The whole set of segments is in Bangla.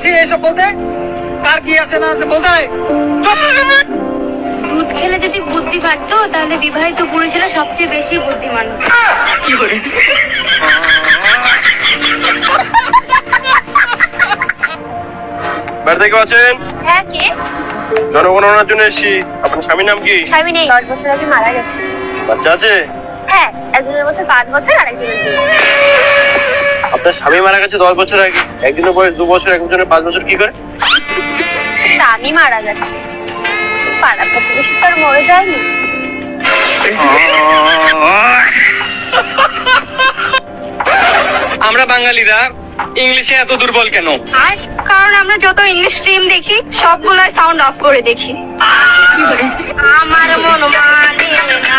বলছি এইসব বলতে, কার কি আছে না আছে বলতে হয়। দুধ খেলে যদি বুদ্ধি বাড়তো তাহলে বিবাহিত পুরুষেরা সবচেয়ে বেশি বুদ্ধিমান হতো। কি করে? বাড়িতে কেউ আছেন? হ্যাঁ, কে? জনগণনার জন্য এসেছি। আপনার স্বামীর নাম কি? স্বামী নেই, 10 বছর আগে মারা গেছে। বাচ্চা আছে? হ্যাঁ, একজনের বছর 5 বছর আর একজনের 2 বছর। আপনার স্বামী মারা গেছে 10 বছর আগে, একদিনের বয়স 2 বছর, একজনের 5 বছর, কি করে? স্বামী মারা গেছে, পাড়া প্রতিবেশী তার মরে যায়নি। আমরা বাঙালিরা ইংলিশে এত দুর্বল কেন? কারণ আমরা যত ইংলিশ ফিল্ম দেখি সবগুলোর সাউন্ড অফ করে দেখি। আমার মন মানে না।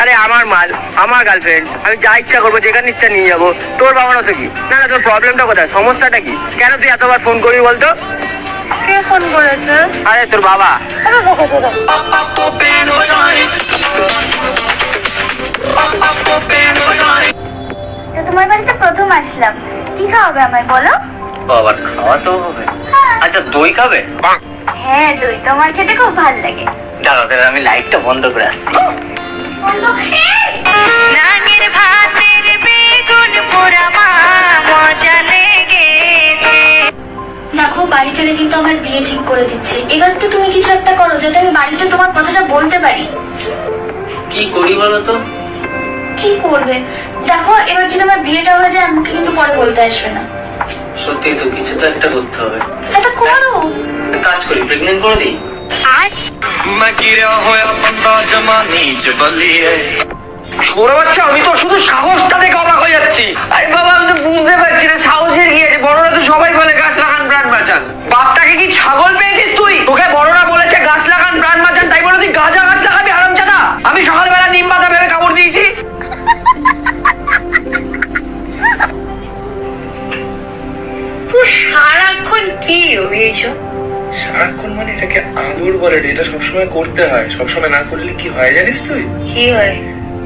আরে আমার মাল, আমার গার্লফ্রেন্ড, আমি যা ইচ্ছা করবো, যেখানে ইচ্ছা নিয়ে যাবো। তোর বাবা না তো কি? না না, তোর প্রবলেমটা কোথায়, সমস্যাটা কি? কেন তুই এতবার ফোন করবি বলতো? কে ফোন করেছে? আরে তোর বাবা। তোমার বাড়িতে প্রথম আসলাম, কি খাওয়াবে আমায় বলো? বাবার খাওয়া তো হবে। আচ্ছা, দই খাবে? হ্যাঁ, দই তো আমার খেতে খুব ভালো লাগে। দাঁড়াও দাঁড়াও, আমি লাইটটা বন্ধ করে আসছি। নাঙের ভাতের বেগুন পোড়া মা মজা লেগেছে। দেখো, বাড়ি থেকে কিন্তু আমার বিয়ে ঠিক করে দিচ্ছে। এবার তো তুমি কিছু একটা করো যাতে আমি বাড়িতে তোমার কথাটা বলতে পারি। কি করি বলো তো? কি করবে? দেখো, এবার যদি আমার বিয়েটা হয়ে যায় আমাকে কিন্তু পরে বলতে আসবে না। সত্যি তো, কিছু তো একটা করতে হবে। হ্যাঁ, তো করো। কাজ করি, প্রেগনেন্ট করে দিই। मैं गिरा होया बंदा जमानी च बलिए। ছোট বাচ্চা, আমি তো শুধু সাহসটা দেখে অবাক হয়ে যাচ্ছি। আরে বাবা, আমি তো বুঝতে পারছি না সাহসের কি আছে। বড়রা তো সবাই বলে গাছ লাগান প্রাণ বাঁচান। বাপটাকে কি ছাগল পেয়েছিস তুই? তোকে বড়রা বলেছে গাছ লাগান প্রাণ বাঁচান, তাই বলে তুই গাঁজা গাছ লাগাবি হারামজাদা? আমি সকালবেলা নিম পাতা ভেবে কামড় দিয়েছি। তুই সারাক্ষণ কি এইসব? সারাক্ষণ মানে এটাকে আদর বলে, এটা সবসময় করতে হয়। সবসময় না করলে কি হয় জানিস তুই? কি হয়?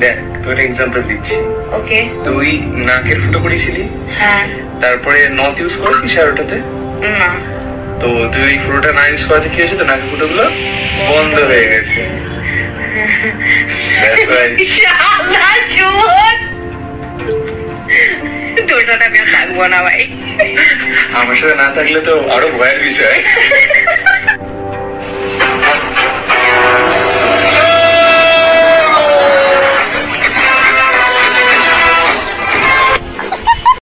দেখ, তোর একটা এক্সাম্পল দিচ্ছি। ওকে। তুই নাকের ফুটো করেছিলি, হ্যাঁ। তারপরে নথ ইউজ করেছিস আর ওটাতে। না। তো তুই ওই ফুটোটা না ইউজ করাতে কি হয়েছে, তো নাকের ফুটো গুলো বন্ধ হয়ে গেছে। That's why. তোর সাথে আমি থাকবো না ভাই। আমার সাথে না থাকলে তো আরো ভয়ের বিষয়।